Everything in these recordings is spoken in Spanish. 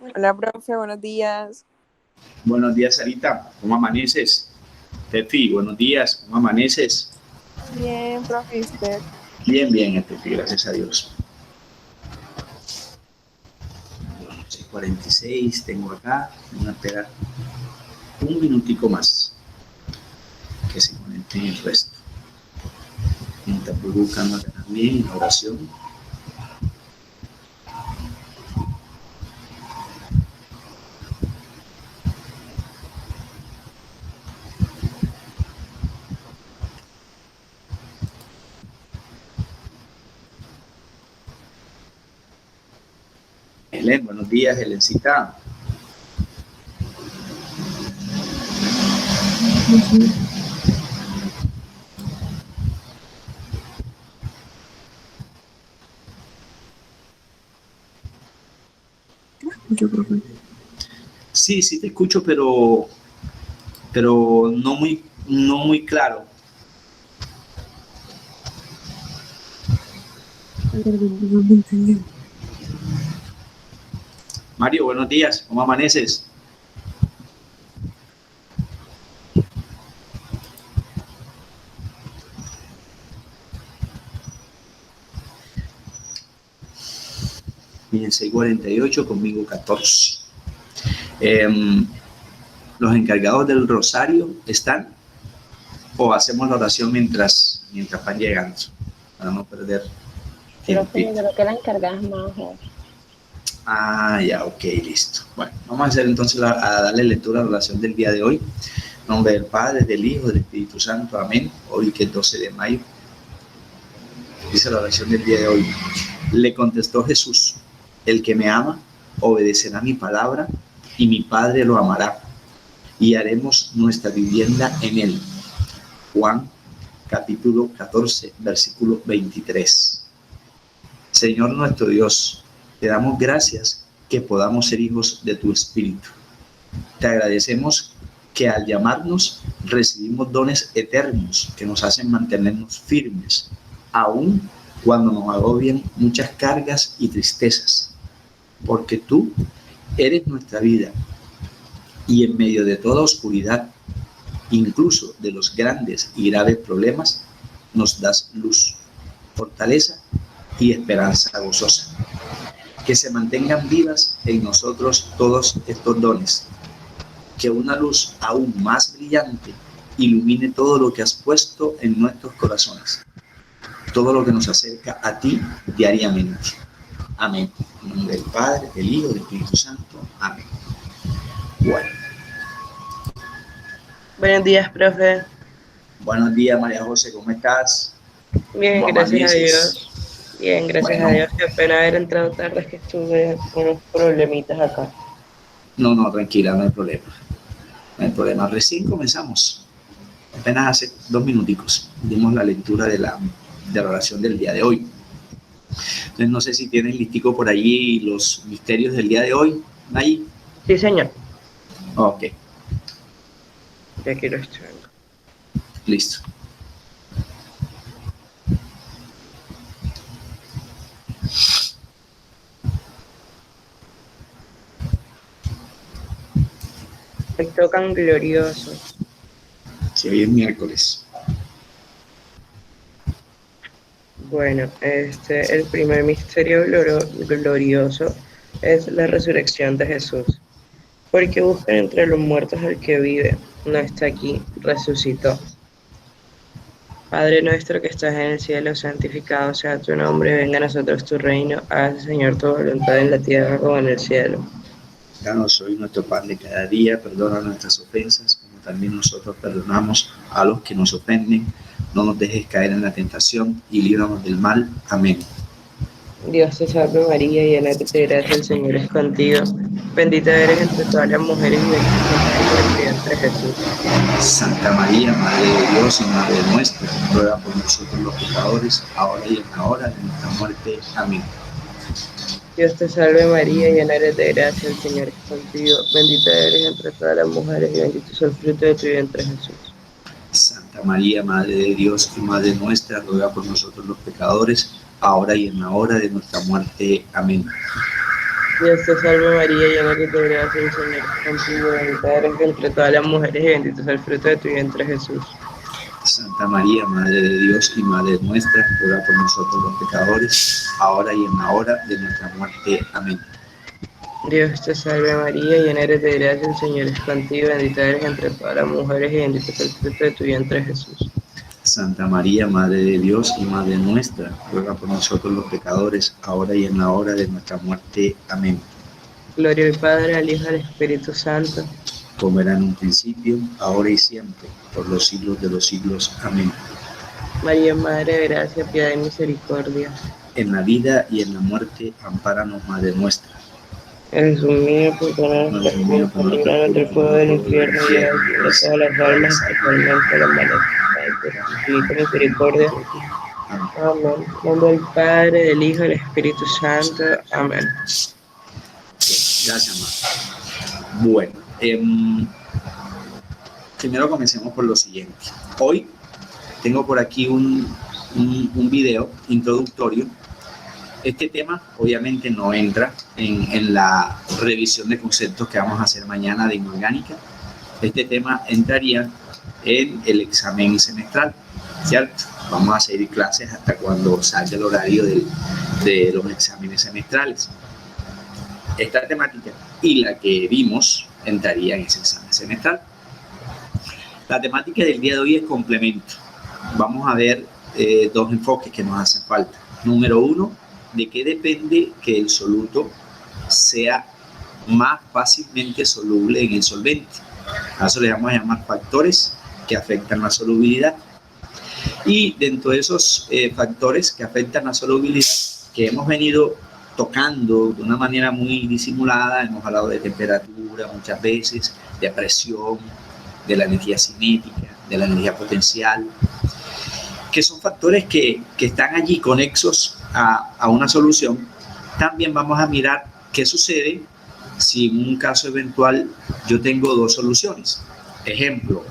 Hola, profe, buenos días. Buenos días, Sarita. ¿Cómo amaneces? Tefi, buenos días. ¿Cómo amaneces? Bien, profe, ¿y usted? Bien, bien, Tefi, gracias a Dios. 6:46 tengo acá. Vamos a esperar un minutico más que se conecte el resto. Mientras voy buscando acá también la oración. Helen, buenos días, Helencita. Yo, profe. Sí, sí te escucho, pero no muy claro. Perdón, no me entendí. Mario, buenos días. ¿Cómo amaneces? Bien, 6:48, conmigo 14. Em, los encargados del rosario están, o hacemos la oración mientras van llegando, para no perder Profe, yo tiempito. creo que la encargada es Majo. Ah, ya, ok, listo. Bueno, vamos a hacer entonces a darle lectura a la oración del día de hoy. En nombre del Padre, del Hijo, del Espíritu Santo, amén. Hoy que es 12 de mayo, dice la oración del día de hoy. Le contestó Jesús: el que me ama obedecerá mi palabra, y mi Padre lo amará, y haremos nuestra vivienda en él. Juan capítulo 14, versículo 23. Señor nuestro Dios, te damos gracias que podamos ser hijos de tu Espíritu. Te agradecemos que al llamarnos recibimos dones eternos que nos hacen mantenernos firmes, aun cuando nos agobian muchas cargas y tristezas, porque tú eres nuestra vida, y en medio de toda oscuridad, incluso de los grandes y graves problemas, nos das luz, fortaleza y esperanza gozosa. Que se mantengan vivas en nosotros todos estos dones. Que una luz aún más brillante ilumine todo lo que has puesto en nuestros corazones, todo lo que nos acerca a ti diariamente. Amén. En nombre del Padre, del Hijo y del Espíritu Santo. Amén. Bueno, Buenos días, profe. buenos días, María José, ¿cómo estás? Bien, ¿Cómo gracias a amaneces? Dios. Bien, gracias a Bueno, Dios. Qué pena haber entrado tarde, es que tuve unos problemitas acá. no, tranquila, no hay problema. No hay problema. Recién comenzamos. Apenas hace 2 minuticos dimos la lectura de la oración del día de hoy. Entonces, no sé si tienes listico por allí los misterios del día de hoy. Ahí. Sí, señor. Ok, Ya aquí lo estoy viendo. listo. Hoy tocan glorioso. Si hoy es miércoles. Bueno, el primer misterio glorioso es la resurrección de Jesús. Porque buscan entre los muertos al que vive. No está aquí, resucitó. Padre nuestro que estás en el cielo, santificado sea tu nombre, venga a nosotros tu reino, hágase Señor tu voluntad en la tierra como en el cielo. Danos hoy nuestro pan de cada día, perdona nuestras ofensas, como también nosotros perdonamos a los que nos ofenden. No nos dejes caer en la tentación y líbranos del mal. Amén. Dios te salve María, llena eres de gracia, el Señor es contigo. Bendita eres entre todas las mujeres y bendito es el fruto de tu vientre Jesús. Santa María, Madre de Dios y Madre nuestra, ruega por nosotros los pecadores, ahora y en la hora de nuestra muerte. Amén. Dios te salve María, llena eres de gracia, el Señor es contigo. Bendita eres entre todas las mujeres y bendito es el fruto de tu vientre Jesús. Santa María, Madre de Dios y Madre nuestra, ruega por nosotros los pecadores, ahora y en la hora de nuestra muerte. Amén. Dios te salve María, llena eres de gracia, el Señor es contigo, bendita eres entre todas las mujeres y bendito es el fruto de tu vientre Jesús. Santa María, Madre de Dios y Madre nuestra, ruega por nosotros los pecadores, ahora y en la hora de nuestra muerte. Amén. Dios te salve María, llena eres de gracia, el Señor es contigo, bendita eres entre todas las mujeres y bendito es el fruto de tu vientre Jesús. Santa María, Madre de Dios y Madre nuestra, ruega por nosotros los pecadores, ahora y en la hora de nuestra muerte. Amén. Gloria al Padre, al Hijo y al Espíritu Santo. Como era en un principio, ahora y siempre, por los siglos de los siglos. Amén. María, Madre de gracia, piedad y misericordia. En la vida y en la muerte, ampáranos, Madre nuestra. Jesús mío, perdona nuestras culpas, líbranos del fuego del infierno y lleva al cielo todas las almas, especialmente las más necesitadas de tu infinita misericordia. Amén. En nombre del Padre, del Hijo y del Espíritu Santo. Amén. Gracias, Madre. Bueno, primero comencemos por lo siguiente. Hoy tengo por aquí un video introductorio. Este tema obviamente no entra en la revisión de conceptos que vamos a hacer mañana de inorgánica. Este tema entraría en el examen semestral, ¿cierto? Vamos a seguir clases hasta cuando salga el horario de los exámenes semestrales. Esta temática y la que vimos entraría en ese examen semestral. La temática del día de hoy es complemento. Vamos a ver dos enfoques que nos hacen falta. Número uno, de qué depende que el soluto sea más fácilmente soluble en el solvente. A eso le vamos a llamar factores que afectan la solubilidad. Y dentro de esos factores que afectan la solubilidad, que hemos venido tocando de una manera muy disimulada, hemos hablado de temperatura muchas veces, de presión, de la energía cinética, de la energía potencial, que son factores que están allí conexos a una solución. También vamos a mirar qué sucede si en un caso eventual yo tengo dos soluciones. Ejemplo,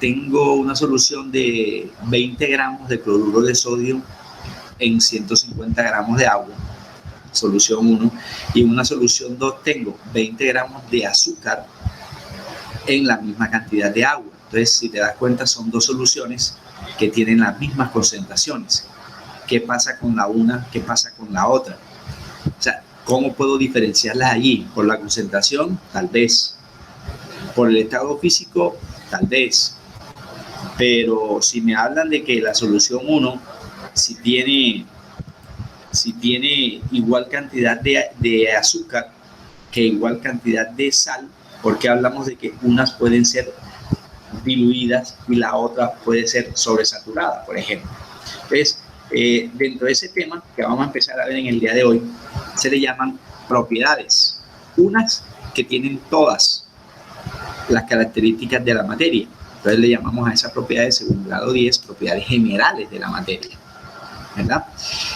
tengo una solución de 20 gramos de cloruro de sodio en 150 gramos de agua, solución 1, y en una solución 2 tengo 20 gramos de azúcar en la misma cantidad de agua. Entonces, si te das cuenta, son dos soluciones que tienen las mismas concentraciones. ¿Qué pasa con la una? ¿Qué pasa con la otra? O sea, ¿cómo puedo diferenciarlas allí? ¿Por la concentración? Tal vez. ¿Por el estado físico? Tal vez. Pero si me hablan de que la solución 1, si tiene igual cantidad de azúcar que igual cantidad de sal, ¿por qué hablamos de que unas pueden ser diluidas y la otra puede ser sobresaturada, por ejemplo? Entonces, dentro de ese tema que vamos a empezar a ver en el día de hoy, se le llaman propiedades. Unas que tienen todas las características de la materia. Entonces le llamamos a esas propiedades, según grado 10, propiedades generales de la materia, ¿verdad?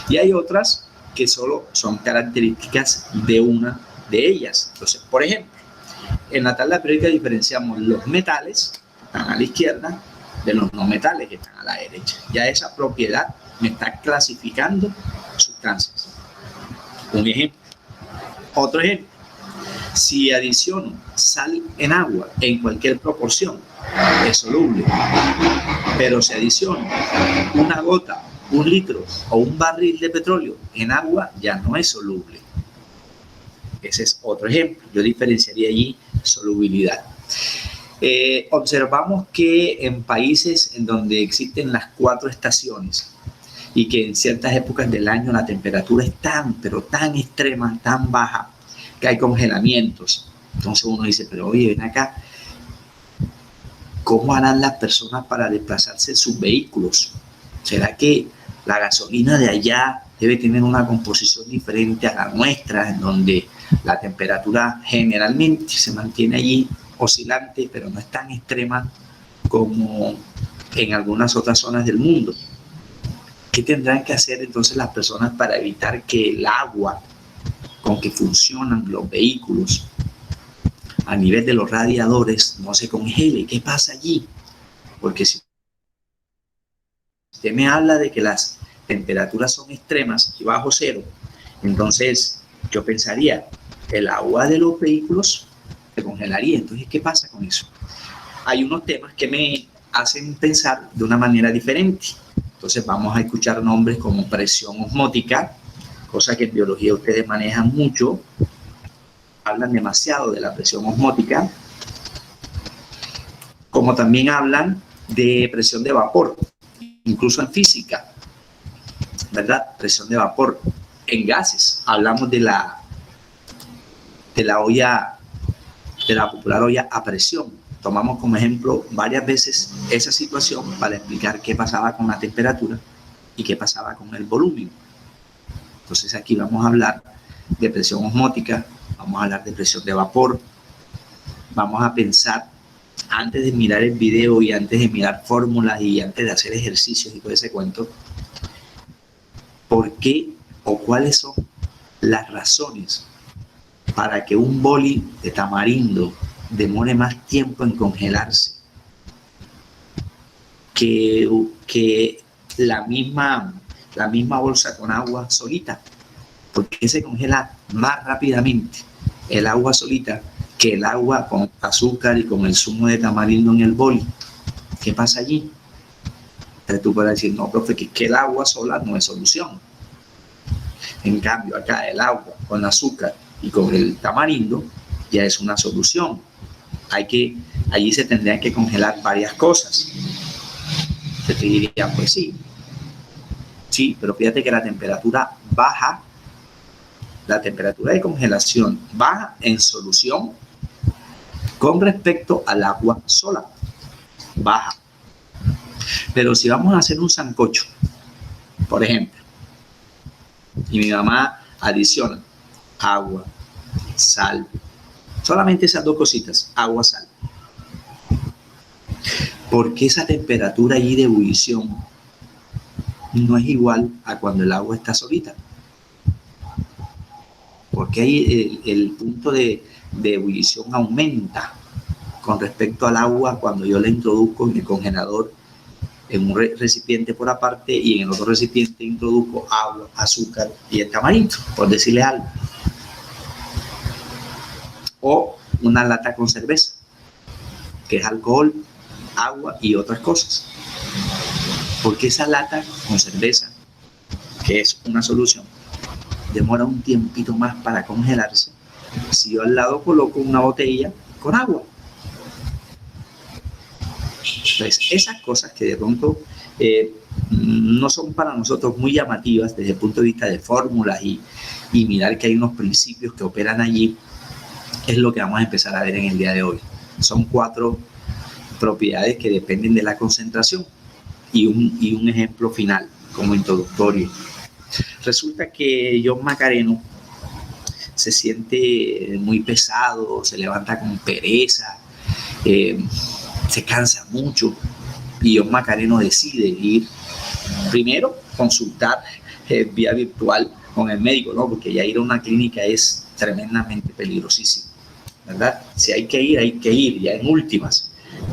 Y hay otras que solo son características de una de ellas. Entonces, por ejemplo, en la tabla periódica diferenciamos los metales, que están a la izquierda, de los no metales, que están a la derecha. Ya esa propiedad me está clasificando sustancias. Un ejemplo. Otro ejemplo. Si adiciono sal en agua en cualquier proporción, es soluble. Pero si adiciono una gota, un litro o un barril de petróleo en agua, ya no es soluble. Ese es otro ejemplo. Yo diferenciaría allí solubilidad. Observamos que en países en donde existen las 4 estaciones y que en ciertas épocas del año la temperatura es tan, pero tan extrema, tan baja, que hay congelamientos. Entonces uno dice, pero oye, ven acá, ¿cómo harán las personas para desplazarse en sus vehículos? ¿Será que la gasolina de allá debe tener una composición diferente a la nuestra, en donde la temperatura generalmente se mantiene allí oscilante, pero no es tan extrema como en algunas otras zonas del mundo? ¿Qué tendrán que hacer entonces las personas para evitar que el agua con que funcionan los vehículos a nivel de los radiadores no se congele? ¿Qué pasa allí? Porque si usted me habla de que las temperaturas son extremas y bajo cero, entonces yo pensaría, el agua de los vehículos se congelaría. Entonces, ¿qué pasa con eso? Hay unos temas que me hacen pensar de una manera diferente. Entonces vamos a escuchar nombres como presión osmótica, cosa que en biología ustedes manejan mucho, hablan demasiado de la presión osmótica, como también hablan de presión de vapor, incluso en física, ¿verdad? Presión de vapor en gases. Hablamos de la olla, de la popular olla a presión. Tomamos como ejemplo varias veces esa situación para explicar qué pasaba con la temperatura y qué pasaba con el volumen. Entonces aquí vamos a hablar de presión osmótica, vamos a hablar de presión de vapor, vamos a pensar antes de mirar el video y antes de mirar fórmulas y antes de hacer ejercicios y todo ese cuento, ¿por qué o cuáles son las razones para que un boli de tamarindo demore más tiempo en congelarse que la misma bolsa con agua solita? ¿Por qué se congela más rápidamente el agua solita que el agua con azúcar y con el zumo de tamarindo en el boli? ¿Qué pasa allí? Entonces tú puedes decir, no, profe, que el agua sola no es solución. En cambio, acá el agua con azúcar y con el tamarindo ya es una solución. Allí se tendrían que congelar varias cosas. Te diría, pues sí, pero fíjate que la temperatura baja, la temperatura de congelación baja en solución con respecto al agua sola, baja. Pero si vamos a hacer un sancocho, por ejemplo, y mi mamá adiciona agua, sal, solamente esas dos cositas, agua, sal, ¿por qué esa temperatura allí de ebullición no es igual a cuando el agua está solita? Porque ahí el punto de ebullición aumenta con respecto al agua cuando yo la introduzco en el congelador en un recipiente por aparte y en el otro recipiente introduzco agua, azúcar y el tamarindo, por decirle algo. O una lata con cerveza, que es alcohol, agua y otras cosas. Porque esa lata con cerveza, que es una solución, demora un tiempito más para congelarse si yo al lado coloco una botella con agua? Entonces, esas cosas que de pronto no son para nosotros muy llamativas desde el punto de vista de fórmulas y mirar que hay unos principios que operan allí, es lo que vamos a empezar a ver en el día de hoy. Son 4 propiedades que dependen de la concentración y un ejemplo final como introductorio. Resulta que John Macareno se siente muy pesado, se levanta con pereza, se cansa mucho, y John Macareno decide ir primero consultar vía virtual con el médico, ¿no? Porque ya ir a una clínica es tremendamente peligrosísimo, ¿verdad? Si hay que ir ya en últimas,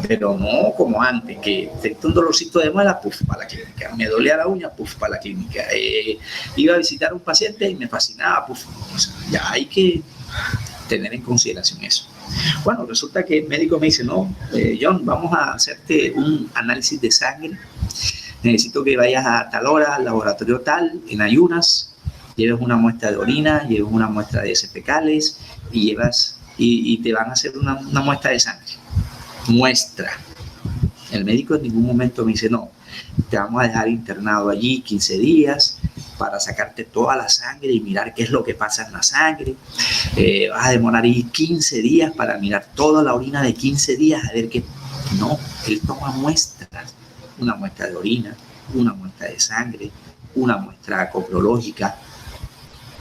pero no como antes, que tengo un dolorcito de muela, puf, para la clínica, me dolía la uña, puf, para la clínica, iba a visitar a un paciente y me fascinaba, puf, o sea, ya hay que tener en consideración eso. Bueno, resulta que el médico me dice, no, John, vamos a hacerte un análisis de sangre, necesito que vayas a tal hora, al laboratorio tal, en ayunas, lleves una muestra de orina, lleves una muestra de heces fecales y te van a hacer una muestra de sangre. Muestra. El médico en ningún momento me dice, no, te vamos a dejar internado allí 15 días para sacarte toda la sangre y mirar qué es lo que pasa en la sangre. Vas a demorar ahí 15 días para mirar toda la orina de 15 días a ver qué. No, él toma muestras, una muestra de orina, una muestra de sangre, una muestra coprológica,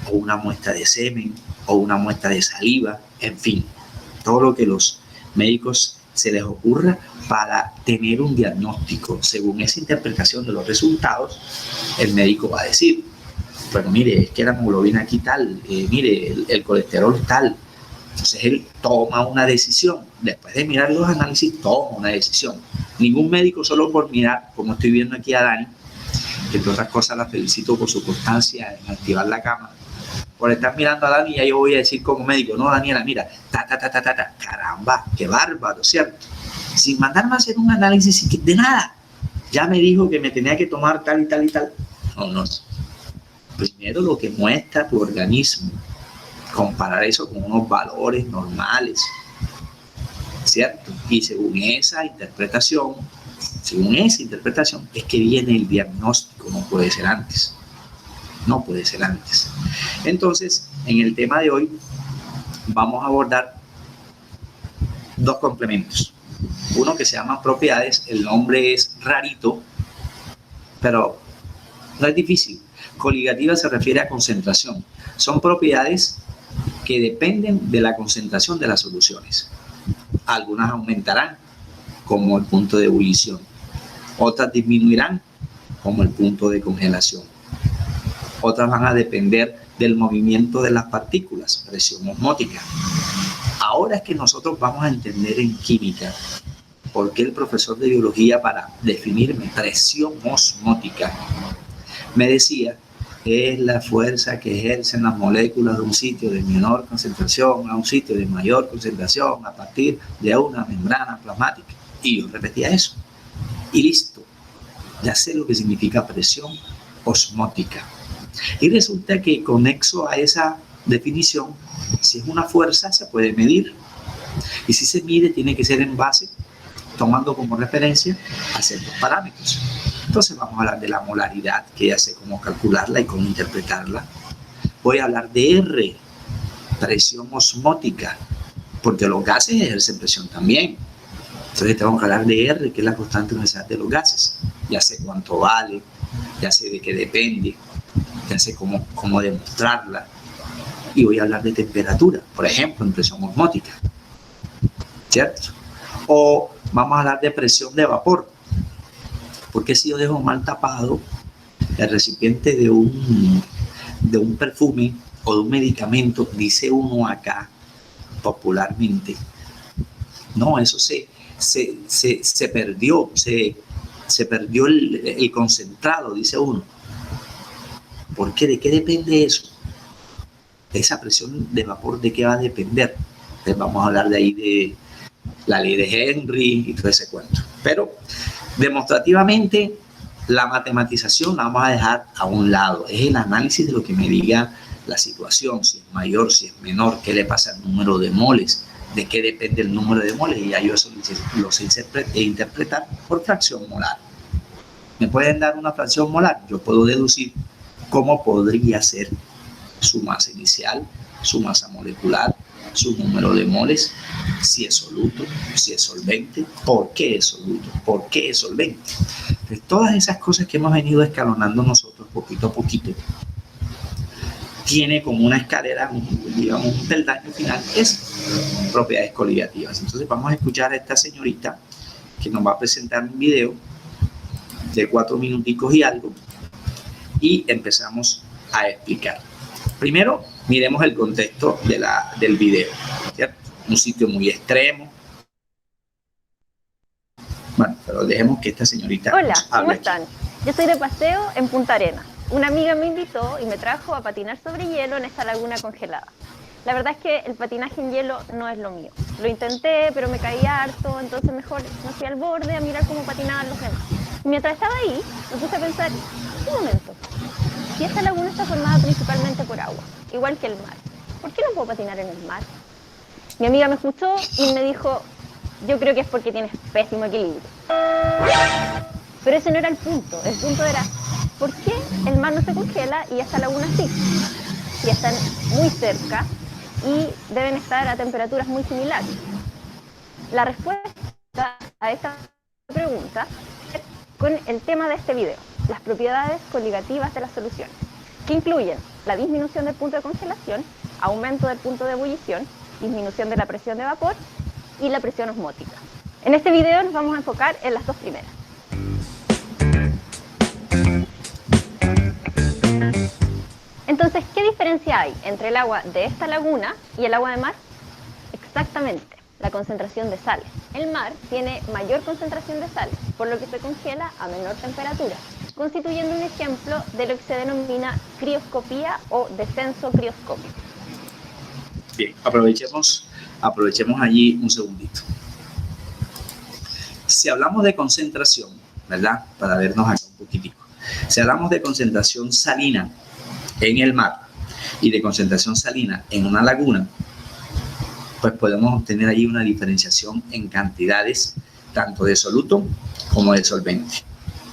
o una muestra de semen, o una muestra de saliva, en fin, todo lo que los médicos se les ocurra para tener un diagnóstico. Según esa interpretación de los resultados, el médico va a decir, bueno, mire, es que la hemoglobina aquí tal, mire, el colesterol tal. Entonces él toma una decisión. Después de mirar los análisis, toma una decisión. Ningún médico solo por mirar, como estoy viendo aquí a Dani, que entre otras cosas la felicito por su constancia en activar la cámara, por estar mirando a Dani, ya yo voy a decir como médico, no, Daniela, mira, caramba, qué bárbaro, ¿cierto? Sin mandarme a hacer un análisis de nada. Ya me dijo que me tenía que tomar tal y tal y tal. No. Primero lo que muestra tu organismo, comparar eso con unos valores normales, ¿cierto? Y según esa interpretación, es que viene el diagnóstico, no puede ser antes. Entonces, en el tema de hoy vamos a abordar dos complementos. Uno que se llama propiedades, el nombre es rarito, pero no es difícil. Coligativa se refiere a concentración. Son propiedades que dependen de la concentración de las soluciones. Algunas aumentarán, como el punto de ebullición. Otras disminuirán, como el punto de congelación. Otras van a depender del movimiento de las partículas, presión osmótica. Ahora es que nosotros vamos a entender en química por qué el profesor de biología, para definirme presión osmótica, me decía que es la fuerza que ejercen las moléculas de un sitio de menor concentración a un sitio de mayor concentración a partir de una membrana plasmática. Y yo repetía eso. Y listo. Ya sé lo que significa presión osmótica. Y resulta que conexo a esa definición, si es una fuerza se puede medir. Y si se mide tiene que ser en base, tomando como referencia a ciertos parámetros. Entonces vamos a hablar de la molaridad, que ya sé cómo calcularla y cómo interpretarla. Voy a hablar de R, presión osmótica, porque los gases ejercen presión también. Entonces tengo que hablar de R, que es la constante universal de los gases. Ya sé cuánto vale, ya sé de qué depende, ya sé cómo demostrarla. Y voy a hablar de temperatura, por ejemplo, en presión osmótica, ¿cierto? O vamos a hablar de presión de vapor, porque si yo dejo mal tapado el recipiente de un perfume o de un medicamento, dice uno acá popularmente, no, eso se perdió, se perdió el concentrado, dice uno. ¿Por qué? ¿De qué depende eso? Esa presión de vapor, ¿de qué va a depender? Entonces vamos a hablar de ahí de la ley de Henry y todo ese cuento. Pero demostrativamente la matematización la vamos a dejar a un lado. Es el análisis de lo que me diga la situación, si es mayor, si es menor, qué le pasa al número de moles, de qué depende el número de moles, y ya yo eso lo sé interpretar por fracción molar. ¿Me pueden dar una fracción molar? Yo puedo deducir cómo podría ser su masa inicial, su masa molecular, su número de moles, si es soluto, si es solvente, por qué es soluto, por qué es solvente. Entonces, todas esas cosas que hemos venido escalonando nosotros poquito a poquito, tiene como una escalera, digamos, un peldaño final, es propiedades coligativas. Entonces vamos a escuchar a esta señorita que nos va a presentar un video de 4 minuticos y algo, y empezamos a explicar. Primero, miremos el contexto del video, ¿cierto? Un sitio muy extremo. Bueno, pero dejemos que esta señorita Hola, nos hable. ¿cómo están? Yo estoy de paseo en Punta Arenas. Una amiga me invitó y me trajo a patinar sobre hielo en esta laguna congelada. La verdad es que el patinaje en hielo no es lo mío. Lo intenté, pero me caía harto, entonces mejor me fui al borde a mirar cómo patinaban los demás. Y mientras estaba ahí, me puse a pensar, un momento, si esta laguna está formada principalmente por agua, igual que el mar, ¿por qué no puedo patinar en el mar? Mi amiga me escuchó y me dijo, yo creo que es porque tienes pésimo equilibrio. Pero ese no era el punto era, ¿por qué el mar no se congela y esta laguna sí? Si están muy cerca y deben estar a temperaturas muy similares. La respuesta a esta pregunta es con el tema de este video, las propiedades coligativas de las soluciones, que incluyen la disminución del punto de congelación, aumento del punto de ebullición, disminución de la presión de vapor y la presión osmótica. En este video nos vamos a enfocar en las dos primeras. Entonces, ¿qué diferencia hay entre el agua de esta laguna y el agua de mar? Exactamente, la concentración de sales. El mar tiene mayor concentración de sales, por lo que se congela a menor temperatura. constituyendo un ejemplo de lo que se denomina crioscopía o descenso crioscópico. Bien, aprovechemos allí un segundito. Si hablamos de concentración, ¿verdad? Para vernos acá un poquitico. Si hablamos de concentración salina en el mar y de concentración salina en una laguna, pues podemos obtener allí una diferenciación en cantidades tanto de soluto como de solvente.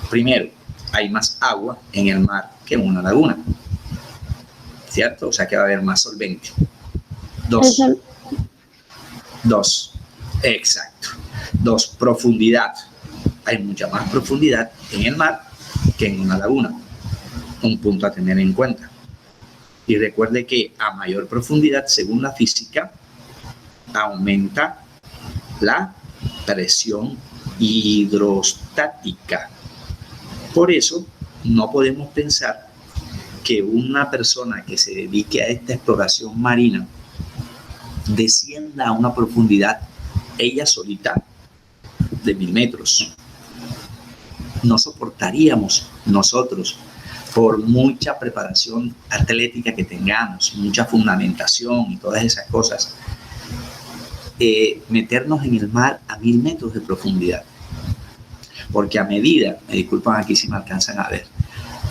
Primero, hay más agua en el mar que en una laguna, ¿cierto? O sea que va a haber más solvente. Dos, exacto. Dos, profundidad. Hay mucha más profundidad en el mar que en una laguna. Un punto a tener en cuenta. Y recuerde que a mayor profundidad, según la física, aumenta la presión hidrostática. Por eso, no podemos pensar que una persona que se dedique a esta exploración marina descienda a una profundidad ella solita de 1000 metros. No soportaríamos nosotros, por mucha preparación atlética que tengamos, mucha fundamentación y todas esas cosas, meternos en el mar a 1000 metros de profundidad. Porque a medida, me disculpan aquí si me alcanzan a ver,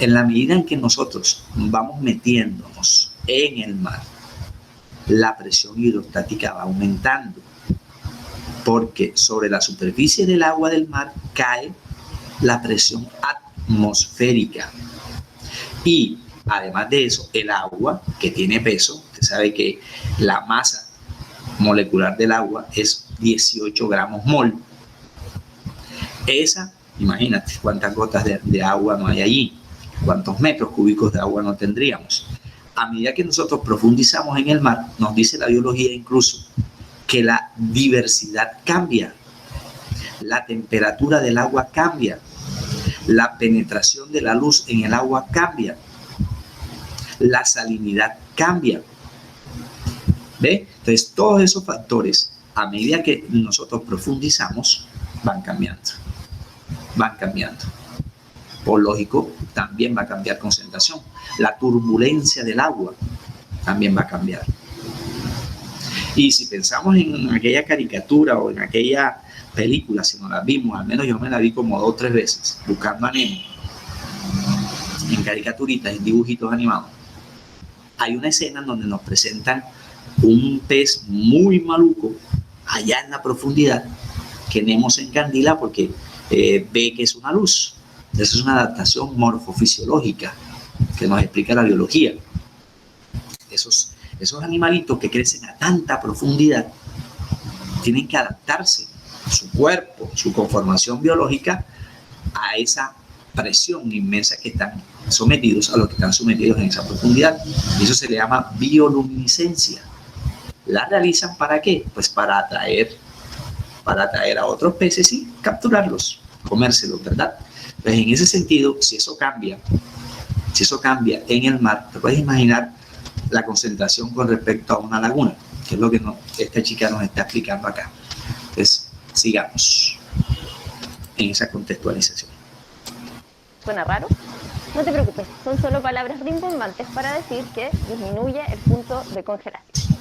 en la medida en que nosotros vamos metiéndonos en el mar, la presión hidrostática va aumentando, porque sobre la superficie del agua del mar cae la presión atmosférica. Y además de eso, el agua, que tiene peso, usted sabe que la masa molecular del agua es 18 gramos mol. Esa, imagínate cuántas gotas de agua no hay allí, cuántos metros cúbicos de agua no tendríamos. A medida que nosotros profundizamos en el mar, nos dice la biología incluso que la diversidad cambia, la temperatura del agua cambia, la penetración de la luz en el agua cambia, la salinidad cambia. ¿Ve? Entonces, todos esos factores, a medida que nosotros profundizamos, van cambiando. Van cambiando. Por lógico, también va a cambiar concentración. La turbulencia del agua también va a cambiar. Y si pensamos en aquella caricatura o en aquella película, si no la vimos, al menos yo me la vi como 2 o 3 veces, Buscando a Nemo, en caricaturitas, en dibujitos animados, hay una escena en donde nos presentan un pez muy maluco allá en la profundidad que Nemo se encandila porque ve que es una luz. Eso es una adaptación morfofisiológica que nos explica la biología. Esos animalitos que crecen a tanta profundidad tienen que adaptarse su cuerpo, su conformación biológica a esa presión inmensa que están sometidos, a lo que están sometidos en esa profundidad. Y eso se le llama bioluminiscencia. ¿La realizan para qué? Pues para atraer a otros peces y capturarlos, comérselos, ¿verdad? Pues en ese sentido, si eso cambia en el mar, te puedes imaginar la concentración con respecto a una laguna, que es lo que esta chica nos está explicando acá. Entonces, sigamos en esa contextualización. ¿Suena raro? No te preocupes, son solo palabras rimbombantes para decir que disminuye el punto de congelación.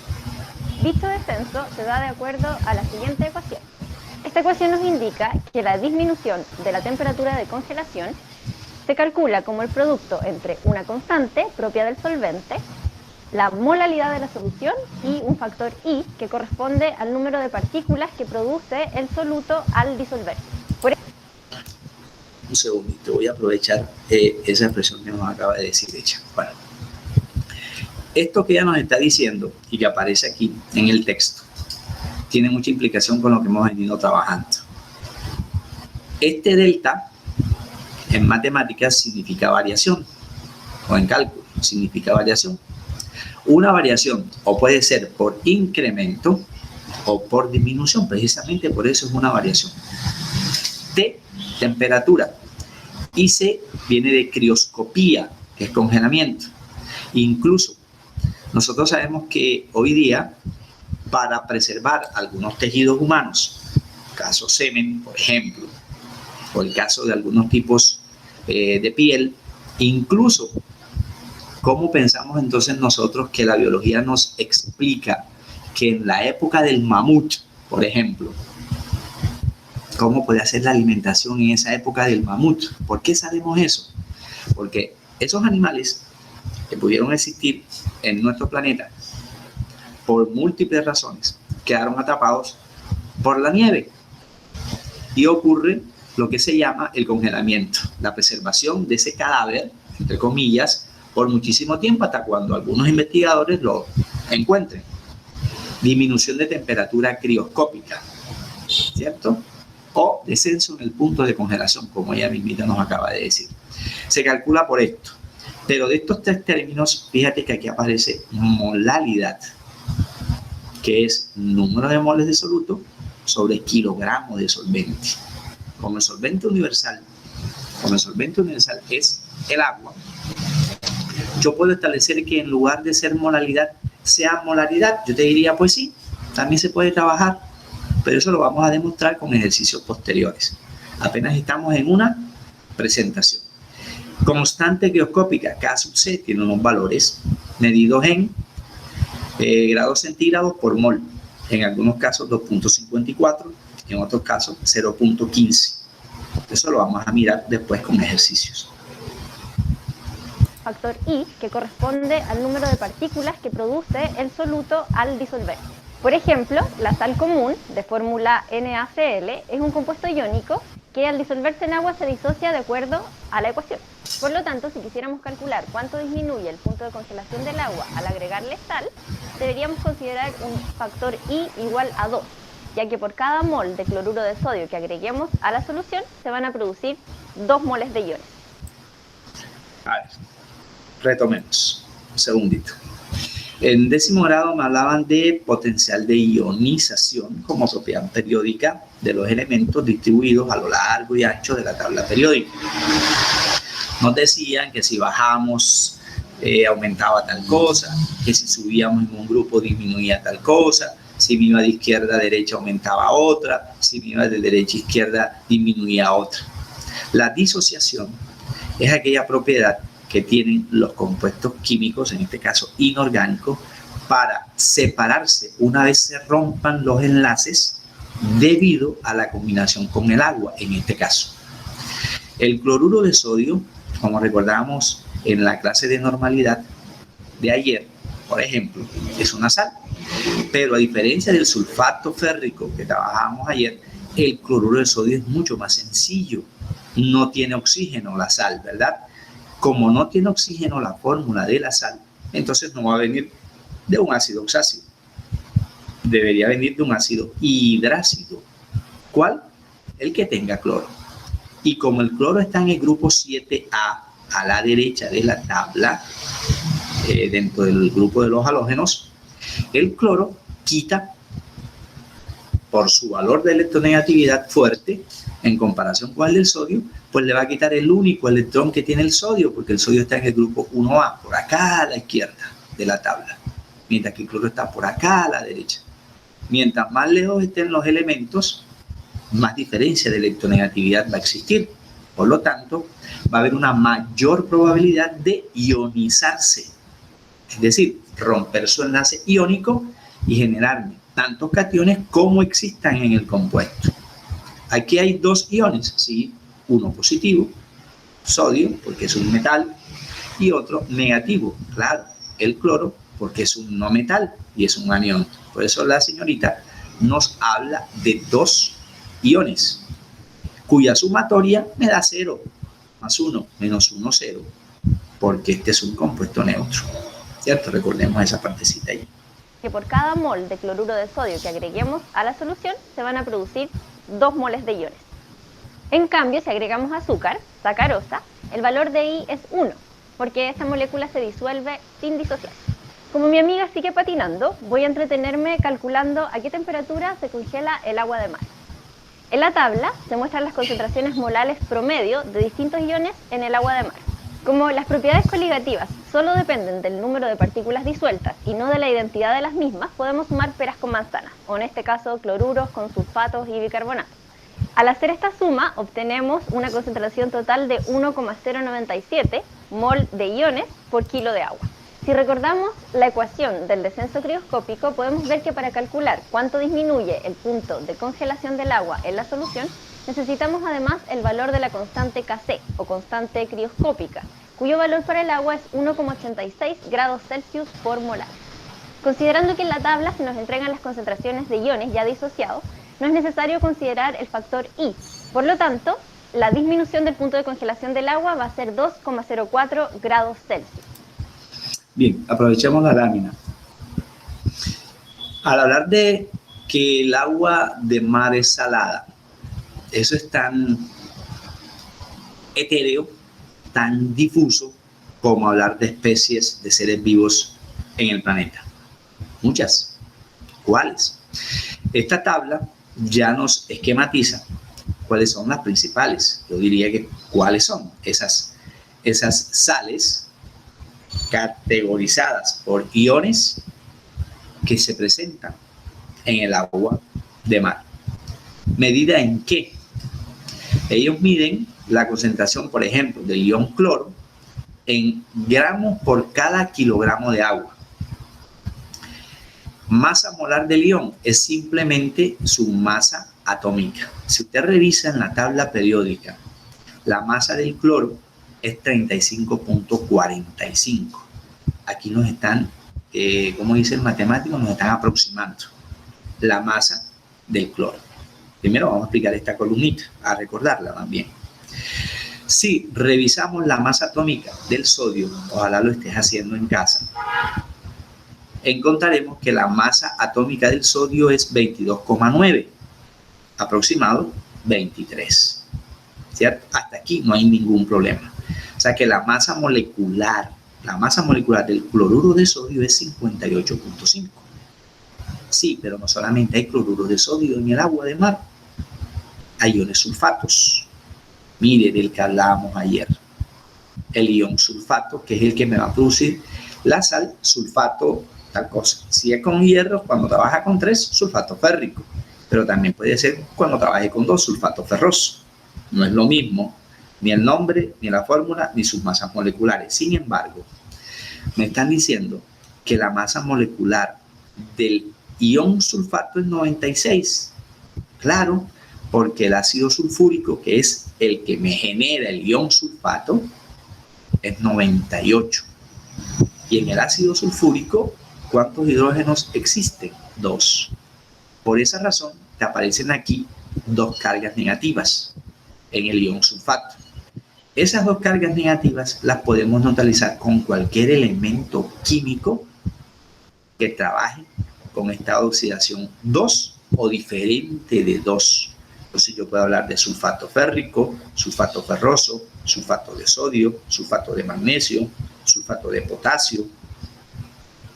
Dicho descenso se da de acuerdo a la siguiente ecuación. Esta ecuación nos indica que la disminución de la temperatura de congelación se calcula como el producto entre una constante propia del solvente, la molalidad de la solución y un factor I que corresponde al número de partículas que produce el soluto al disolverse. Un segundito, voy a aprovechar esa expresión que nos acaba de decir ella. Bueno, esto que ella nos está diciendo y que aparece aquí en el texto tiene mucha implicación con lo que hemos venido trabajando. Este delta en matemáticas significa variación, o en cálculo significa variación. Una variación o puede ser por incremento o por disminución, precisamente por eso es una variación. T, temperatura, y C viene de crioscopía, que es congelamiento. Incluso nosotros sabemos que hoy día, para preservar algunos tejidos humanos, caso semen, por ejemplo, o el caso de algunos tipos de piel, incluso cómo pensamos entonces nosotros que la biología nos explica que en la época del mamut, por ejemplo, cómo puede hacer la alimentación en esa época del mamut. ¿Por qué sabemos eso? Porque esos animales que pudieron existir en nuestro planeta por múltiples razones quedaron atrapados por la nieve y ocurre lo que se llama el congelamiento, la preservación de ese cadáver, entre comillas, por muchísimo tiempo hasta cuando algunos investigadores lo encuentren. Disminución de temperatura crioscópica, ¿cierto? O descenso en el punto de congelación, como ella misma nos acaba de decir. Se calcula por esto. Pero de estos tres términos, fíjate que aquí aparece molalidad, que es número de moles de soluto sobre kilogramos de solvente. Como el solvente universal es el agua, yo puedo establecer que en lugar de ser molalidad, sea molaridad. Yo te diría, pues sí, también se puede trabajar, pero eso lo vamos a demostrar con ejercicios posteriores. Apenas estamos en una presentación. Constante crioscópica, K sub C, tiene unos valores medidos en grados centígrados por mol. En algunos casos 2.54, en otros casos 0.15. Eso lo vamos a mirar después con ejercicios. Factor I, que corresponde al número de partículas que produce el soluto al disolverse. Por ejemplo, la sal común, de fórmula NaCl, es un compuesto iónico que al disolverse en agua se disocia de acuerdo a la ecuación. Por lo tanto, si quisiéramos calcular cuánto disminuye el punto de congelación del agua al agregarle sal, deberíamos considerar un factor I igual a 2, ya que por cada mol de cloruro de sodio que agreguemos a la solución, se van a producir 2 moles de iones. A ver, retomemos un segundito. En 10º grado me hablaban de potencial de ionización como propiedad periódica de los elementos distribuidos a lo largo y ancho de la tabla periódica. Nos decían que si bajamos aumentaba tal cosa, que si subíamos en un grupo disminuía tal cosa, si me iba de izquierda a derecha aumentaba otra, si me iba de derecha a izquierda disminuía otra. La disociación es aquella propiedad que tienen los compuestos químicos, en este caso inorgánicos, para separarse una vez se rompan los enlaces debido a la combinación con el agua, en este caso. El cloruro de sodio, como recordamos en la clase de normalidad de ayer, por ejemplo, es una sal, pero a diferencia del sulfato férrico que trabajamos ayer, el cloruro de sodio es mucho más sencillo, no tiene oxígeno la sal, ¿verdad? Como no tiene oxígeno la fórmula de la sal, entonces no va a venir de un ácido oxácido. Debería venir de un ácido hidrácido. ¿Cuál? El que tenga cloro. Y como el cloro está en el grupo 7A, a la derecha de la tabla, dentro del grupo de los halógenos, el cloro quita, por su valor de electronegatividad fuerte, en comparación con el del sodio, pues le va a quitar el único electrón que tiene el sodio, porque el sodio está en el grupo 1A, por acá a la izquierda de la tabla, mientras que el cloro está por acá a la derecha. Mientras más lejos estén los elementos, más diferencia de electronegatividad va a existir. Por lo tanto, va a haber una mayor probabilidad de ionizarse, es decir, romper su enlace iónico y generarme tantos cationes como existan en el compuesto. Aquí hay 2 iones, sí, uno positivo, sodio, porque es un metal, y otro negativo, claro, el cloro, porque es un no metal y es un anión. Por eso la señorita nos habla de 2 iones, cuya sumatoria me da 0, más 1, menos 1, 0, porque este es un compuesto neutro, ¿cierto? Recordemos esa partecita ahí. Que por cada mol de cloruro de sodio que agreguemos a la solución, se van a producir 2 moles de iones. En cambio, si agregamos azúcar, sacarosa, el valor de I es 1, porque esta molécula se disuelve sin disociarse. Como mi amiga sigue patinando, voy a entretenerme calculando a qué temperatura se congela el agua de mar. En la tabla se muestran las concentraciones molales promedio de distintos iones en el agua de mar. Como las propiedades coligativas solo dependen del número de partículas disueltas y no de la identidad de las mismas, podemos sumar peras con manzanas, o en este caso cloruros con sulfatos y bicarbonatos. Al hacer esta suma, obtenemos una concentración total de 1,097 mol de iones por kilo de agua. Si recordamos la ecuación del descenso crioscópico, podemos ver que para calcular cuánto disminuye el punto de congelación del agua en la solución, necesitamos además el valor de la constante Kc, o constante crioscópica, cuyo valor para el agua es 1,86 grados Celsius por molar. Considerando que en la tabla se nos entregan las concentraciones de iones ya disociados, no es necesario considerar el factor I. Por lo tanto, la disminución del punto de congelación del agua va a ser 2,04 grados Celsius. Bien, aprovechemos la lámina. Al hablar de que el agua de mar es salada, eso es tan etéreo, tan difuso como hablar de especies de seres vivos en el planeta. Muchas. ¿Cuáles? Esta tabla ya nos esquematiza cuáles son las principales. Yo diría que cuáles son esas sales categorizadas por iones que se presentan en el agua de mar. ¿Medida en qué? Ellos miden la concentración, por ejemplo, del ion cloro en gramos por cada kilogramo de agua. Masa molar del ion es simplemente su masa atómica. Si usted revisa en la tabla periódica, la masa del cloro es 35.45. Aquí nos están, como dice el matemático, nos están aproximando la masa del cloro. Primero vamos a explicar esta columnita, a recordarla más bien. Si revisamos la masa atómica del sodio, ojalá lo estés haciendo en casa, encontraremos que la masa atómica del sodio es 22,9, aproximado 23, ¿cierto? Hasta aquí no hay ningún problema. O sea que la masa molecular del cloruro de sodio es 58,5. Sí, pero no solamente hay cloruro de sodio en el agua de mar, hay iones sulfatos. Mire, del que hablábamos ayer, el ion sulfato, que es el que me va a producir la sal, sulfato, tal cosa. Si es con hierro, cuando trabaja con 3, sulfato férrico, pero también puede ser cuando trabaje con 2, sulfato ferroso. No es lo mismo ni el nombre, ni la fórmula, ni sus masas moleculares. Sin embargo, me están diciendo que la masa molecular del ion sulfato es 96. Claro, porque el ácido sulfúrico, que es el que me genera el ion sulfato, es 98. Y en el ácido sulfúrico, ¿cuántos hidrógenos existen? 2. Por esa razón, te aparecen aquí 2 cargas negativas en el ion sulfato. Esas 2 cargas negativas las podemos neutralizar con cualquier elemento químico que trabaje con estado de oxidación 2 o diferente de 2. Entonces yo puedo hablar de sulfato férrico, sulfato ferroso, sulfato de sodio, sulfato de magnesio, sulfato de potasio.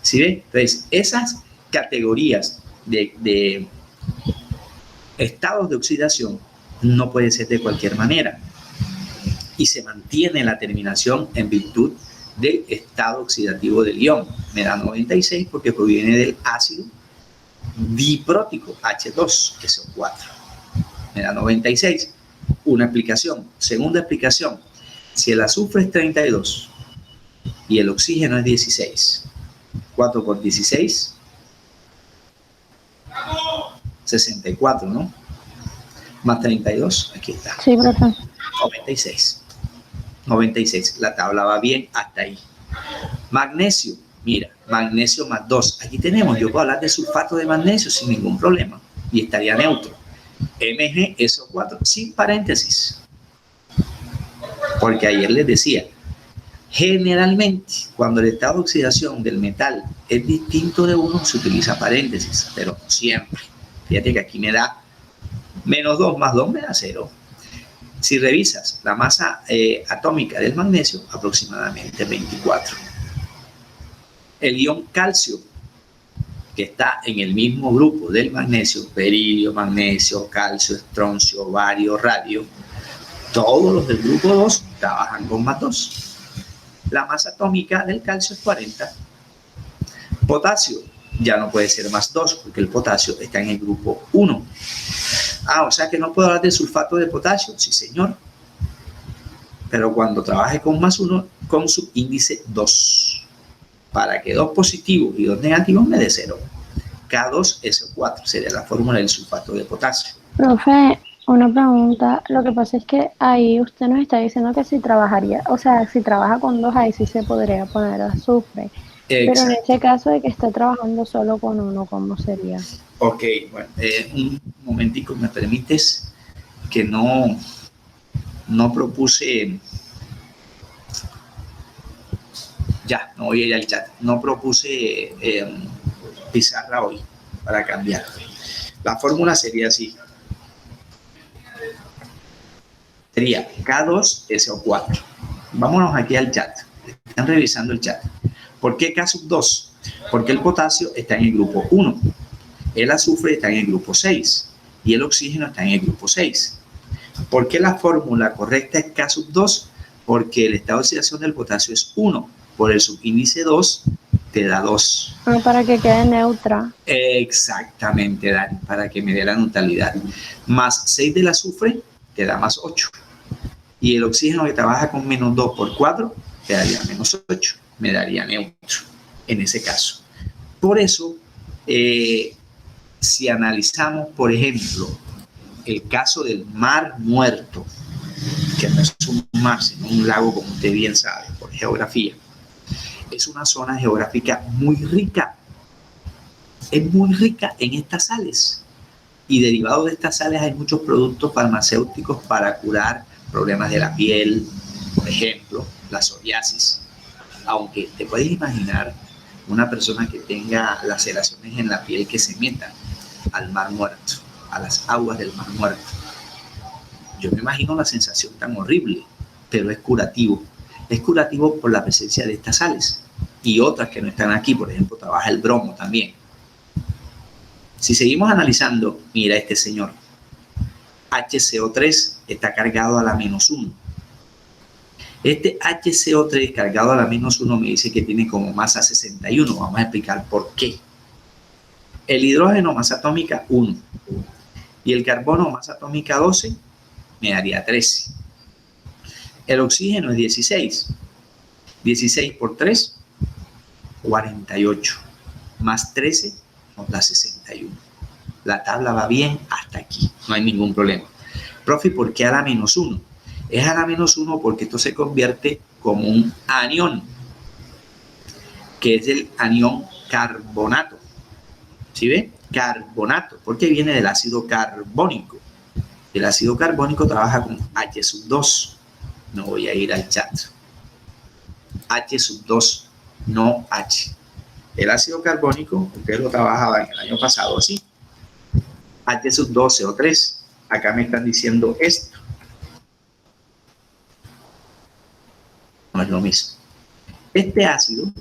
¿Sí ven? Entonces, esas categorías de estados de oxidación no puede ser de cualquier manera. Y se mantiene la terminación en virtud del estado oxidativo del ion. Me da 96 porque proviene del ácido diprótico H2SO4. Me da 96. Una explicación. Segunda explicación. Si el azufre es 32 y el oxígeno es 16, 4 por 16, 64, ¿no? Más 32, aquí está. Sí, profe. 96. 96. La tabla va bien hasta ahí. Magnesio. Mira, magnesio más 2. Aquí tenemos, yo puedo hablar de sulfato de magnesio sin ningún problema y estaría neutro. MgSO4 sin paréntesis. Porque ayer les decía, generalmente cuando el estado de oxidación del metal es distinto de 1 se utiliza paréntesis, pero no siempre. Fíjate que aquí me da menos 2 más 2 me da 0. Si revisas la masa atómica del magnesio, aproximadamente 24. El ion calcio, que está en el mismo grupo del magnesio, berilio, magnesio, calcio, estroncio, bario, radio, todos los del grupo 2 trabajan con más 2. La masa atómica del calcio es 40. Potasio ya no puede ser más 2 porque el potasio está en el grupo 1. O sea que no puedo hablar de sulfato de potasio. Sí, señor. Pero cuando trabaje con +1, con subíndice 2. Para que 2 positivos y 2 negativos me dé 0. K2SO4 sería la fórmula del sulfato de potasio. Profe, una pregunta. Lo que pasa es que ahí usted nos está diciendo que si trabajaría, o sea, si trabaja con 2, ahí sí se podría poner azufre. Pero en Exacto. este caso de que está trabajando solo con 1, ¿cómo sería? Ok, bueno, un momentico, ¿me permites? Que no propuse, ya, no voy a ir al chat, no propuse pizarra hoy para cambiar. La fórmula sería así. Sería K2SO4. Vámonos aquí al chat. Están revisando el chat. ¿Por qué K2? Porque el potasio está en el grupo 1. El azufre está en el grupo 6 y el oxígeno está en el grupo 6. ¿Por qué la fórmula correcta es K2? Porque el estado de oxidación del potasio es 1. Por el subíndice 2 te da 2. Para que quede neutra. Exactamente, Dani, para que me dé la neutralidad. Más 6 del azufre te da más 8. Y el oxígeno que trabaja con -2 por 4 te daría -8. Me daría neutro en ese caso. Por eso, si analizamos, por ejemplo, el caso del Mar Muerto, que no es un mar, sino un lago, como usted bien sabe, por geografía, es una zona geográfica muy rica. Es muy rica en estas sales. Y derivado de estas sales hay muchos productos farmacéuticos para curar problemas de la piel, por ejemplo, la psoriasis. Aunque te puedes imaginar una persona que tenga laceraciones en la piel que se meta al Mar Muerto, a las aguas del Mar Muerto. Yo me imagino la sensación tan horrible, pero es curativo. Es curativo por la presencia de estas sales y otras que no están aquí. Por ejemplo, trabaja el bromo también. Si seguimos analizando, mira este señor. HCO3 está cargado a la -1. Este HCO3 cargado a la -1 me dice que tiene como masa 61. Vamos a explicar por qué. El hidrógeno, masa atómica 1. Y el carbono, masa atómica 12, me daría 13. El oxígeno es 16. 16 por 3, 48. Más 13 nos da 61. La tabla va bien hasta aquí. No hay ningún problema. Profe, ¿por qué a la -1? Es a la -1 porque esto se convierte como un anión, que es el anión carbonato. ¿Sí ve? Carbonato, porque viene del ácido carbónico. El ácido carbónico trabaja con H2. No voy a ir al chat. H2, no H. El ácido carbónico, ustedes lo trabajaban el año pasado así. H2CO3. Acá me están diciendo esto. No es lo mismo. Este ácido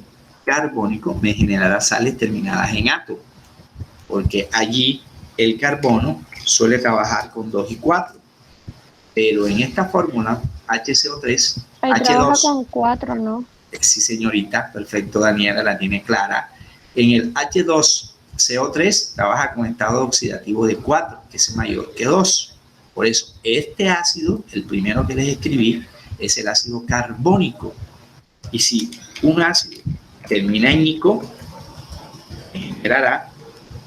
carbónico me generará sales terminadas en ato, porque allí el carbono suele trabajar con 2 y 4. Pero en esta fórmula, HCO3, Ahí H2... trabaja con 4, ¿no? Sí, señorita, perfecto, Daniela, la tiene clara. En el H2CO3 trabaja con estado oxidativo de 4, que es mayor que 2. Por eso, este ácido, el primero que les escribí, es el ácido carbónico. Y si un ácido termina en ico, generará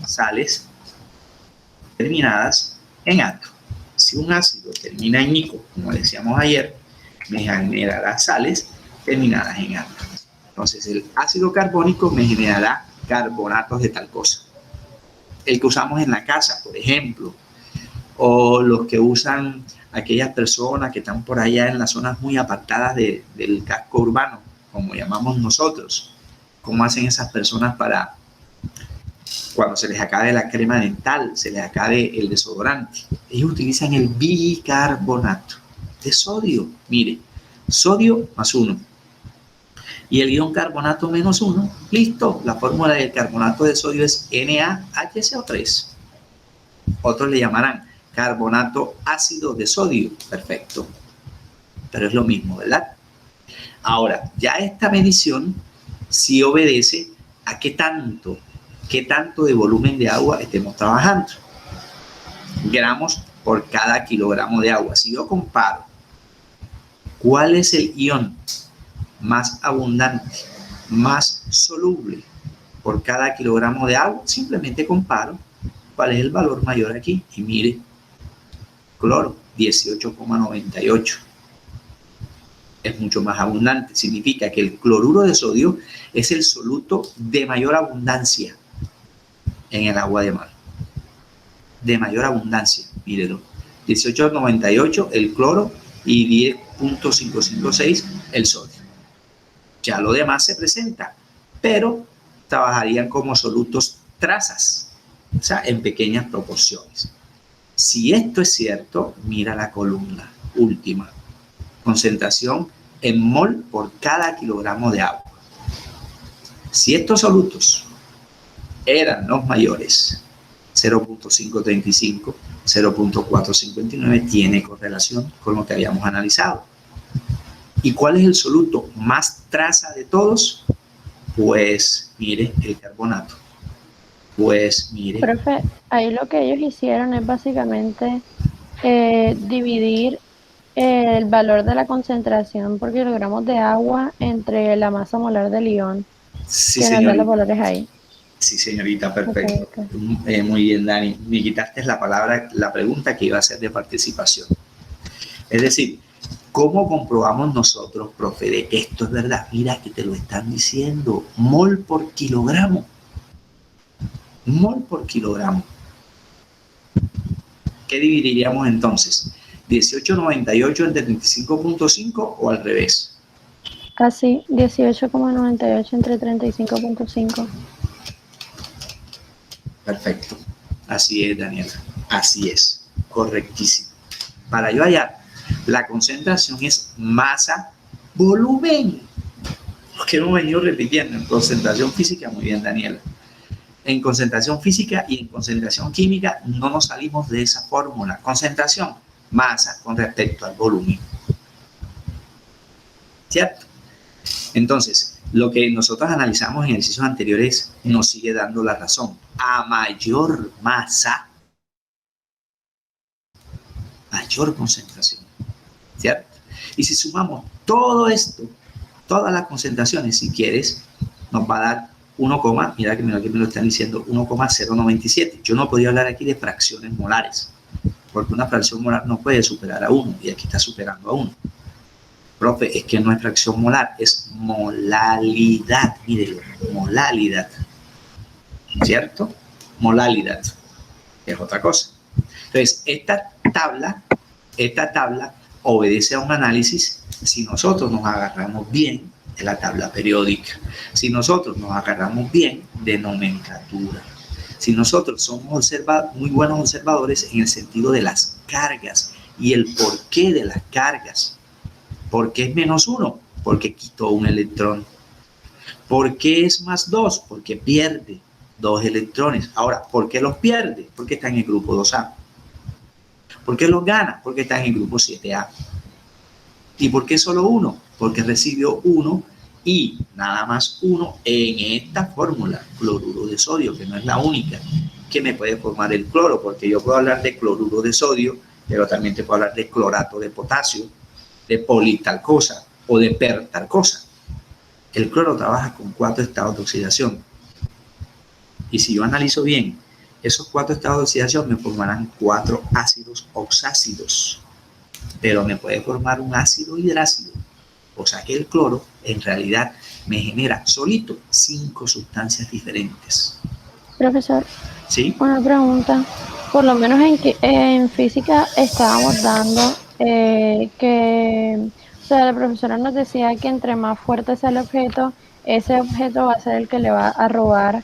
sales terminadas en ato. Si un ácido termina en ico, como decíamos ayer, me generará sales terminadas en ato. Entonces, el ácido carbónico me generará carbonatos de tal cosa. El que usamos en la casa, por ejemplo, o los que usan aquellas personas que están por allá en las zonas muy apartadas del casco urbano, como llamamos nosotros. ¿Cómo hacen esas personas para, cuando se les acabe la crema dental, se les acabe el desodorante? Ellos utilizan el bicarbonato de sodio. Mire, sodio más 1 y el ion carbonato menos 1. Listo, la fórmula del carbonato de sodio es NaHCO3. Otros le llamarán carbonato ácido de sodio. Perfecto, pero es lo mismo, ¿verdad? Ahora, ya esta medición sí obedece a qué tanto de volumen de agua estemos trabajando. gramos por cada kilogramo de agua. Si yo comparo cuál es el ion más abundante, más soluble por cada kilogramo de agua, simplemente comparo cuál es el valor mayor aquí. Y mire, cloro, 18,98. Es mucho más abundante. Significa que el cloruro de sodio es el soluto de mayor abundancia en el agua de mar. De mayor abundancia, mírelo. 18,98 el cloro y 10,556 el sodio. Ya lo demás se presenta, pero trabajarían como solutos trazas, o sea, en pequeñas proporciones. Si esto es cierto, mira la columna última. Concentración en mol por cada kilogramo de agua. Si estos solutos eran los mayores, 0.535, 0.459, tiene correlación con lo que habíamos analizado. ¿Y cuál es el soluto más traza de todos? Pues mire, el carbonato. Pues mire. Profe, ahí lo que ellos hicieron es básicamente dividir el valor de la concentración por kilogramos de agua entre la masa molar del ion. Sí, Que nos da los señorita. valores ahí. Sí, señorita, perfecto. Okay. Muy bien, Dani. Me quitaste la pregunta que iba a ser de participación. Es decir, ¿cómo comprobamos nosotros, profe, de que esto es verdad? Mira que te lo están diciendo, mol por kilogramo. Mol por kilogramo. ¿Qué dividiríamos entonces? ¿18,98 entre 35,5 o al revés? Casi 18,98 entre 35,5. Perfecto. Así es, Daniela. Así es. Correctísimo. Para yo hallar, la concentración es masa, volumen. Lo que hemos venido repitiendo en concentración física, muy bien, Daniela. En concentración física y en concentración química no nos salimos de esa fórmula. Concentración, masa con respecto al volumen. ¿Cierto? Entonces, lo que nosotros analizamos en ejercicios anteriores nos sigue dando la razón. A mayor masa, mayor concentración. ¿Cierto? Y si sumamos todo esto, todas las concentraciones, si quieres, nos va a dar 1, mira que aquí me lo están diciendo, 1,097. Yo no podía hablar aquí de fracciones molares, porque una fracción molar no puede superar a 1, y aquí está superando a 1. Profe, es que no es fracción molar, es molalidad. Mírelo, molalidad. ¿Cierto? Molalidad. Es otra cosa. Entonces, esta tabla obedece a un análisis si nosotros nos agarramos bien de la tabla periódica, si nosotros nos agarramos bien de nomenclatura, si nosotros somos muy buenos observadores en el sentido de las cargas y el porqué de las cargas. ¿Por qué es -1? Porque quitó un electrón. ¿Por qué es +2? Porque pierde 2 electrones. Ahora, ¿por qué los pierde? Porque está en el grupo 2A. ¿Por qué los gana? Porque está en el grupo 7A. ¿Y por qué solo 1? Porque recibió 1 y nada más 1 en esta fórmula, cloruro de sodio, que no es la única que me puede formar el cloro, porque yo puedo hablar de cloruro de sodio, pero también te puedo hablar de clorato de potasio, de politalcosa o de pertalcosa. El cloro trabaja con 4 estados de oxidación. Y si yo analizo bien, esos 4 estados de oxidación me formarán 4 ácidos oxácidos. Pero me puede formar un ácido hidrácido. O sea que el cloro en realidad me genera solito 5 sustancias diferentes. Profesor, ¿Sí? una pregunta. Por lo menos en física estábamos dando que, o sea, la profesora nos decía que entre más fuerte sea el objeto, ese objeto va a ser el que le va a robar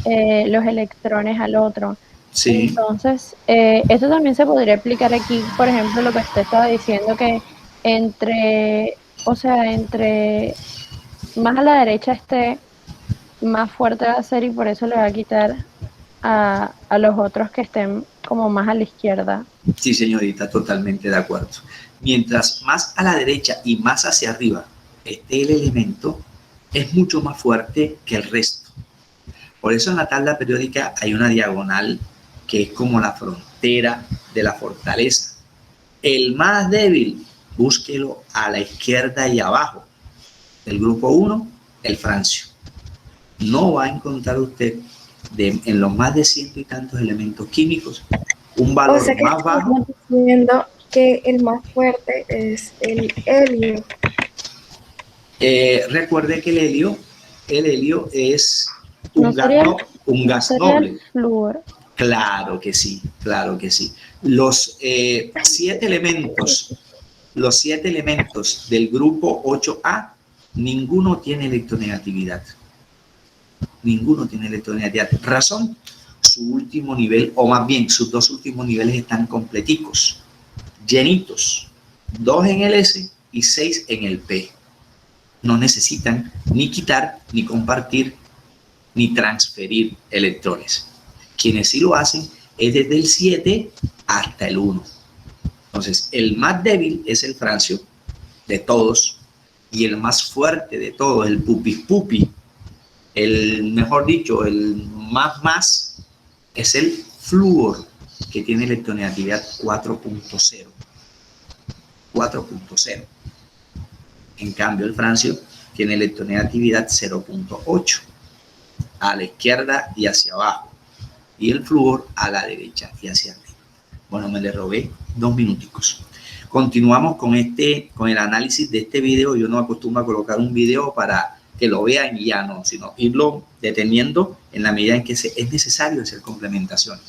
los electrones al otro. Sí. Entonces, esto también se podría aplicar aquí, por ejemplo, lo que usted estaba diciendo, que entre más a la derecha esté, más fuerte va a ser y por eso le va a quitar a los otros que estén como más a la izquierda. Sí, señorita, totalmente de acuerdo. Mientras más a la derecha y más hacia arriba esté el elemento, es mucho más fuerte que el resto. Por eso en la tabla periódica hay una diagonal que es como la frontera delantera de la fortaleza. El más débil, búsquelo a la izquierda y abajo. Del grupo 1, el francio. No va a encontrar usted en los más de ciento y tantos elementos químicos un valor O sea que más bajo. estamos diciendo que el más fuerte es el helio. Recuerde que el helio es ¿No sería un gas sería noble. el flúor? Claro que sí, claro que sí. Los 7 elementos del grupo 8A, ninguno tiene electronegatividad. Ninguno tiene electronegatividad. Razón, su último nivel, o más bien sus 2 últimos niveles están completicos, llenitos. 2 en el S y 6 en el P. No necesitan ni quitar, ni compartir, ni transferir electrones. Quienes sí lo hacen es desde el 7 hasta el 1. Entonces, el más débil es el francio de todos y el más fuerte de todos, el pupi, el mejor dicho, el más es el flúor, que tiene electronegatividad 4.0. 4.0. En cambio, el francio tiene electronegatividad 0.8 a la izquierda y hacia abajo, y el flúor a la derecha y hacia arriba. Bueno, me le robé 2 minuticos. Continuamos con el análisis de este video. Yo no acostumbro a colocar un video para que lo vean y ya no, sino irlo deteniendo en la medida en que es necesario hacer complementaciones.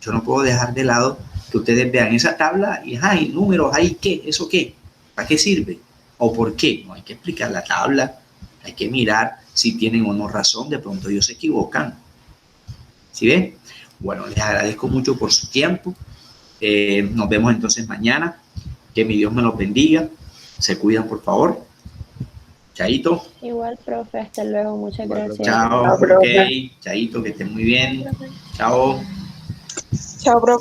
Yo no puedo dejar de lado que ustedes vean esa tabla y hay números, ahí qué, eso qué, ¿para qué sirve? ¿O por qué? No hay que explicar la tabla, hay que mirar si tienen o no razón, de pronto ellos se equivocan. ¿Sí ven? Bueno, les agradezco mucho por su tiempo. Nos vemos entonces mañana. Que mi Dios me los bendiga. Se cuidan, por favor. Chaito. Igual, profe, hasta luego, muchas gracias. Chao. Chao, Ok. profe. Chaito, que estén muy bien. Chao. Chao, profe.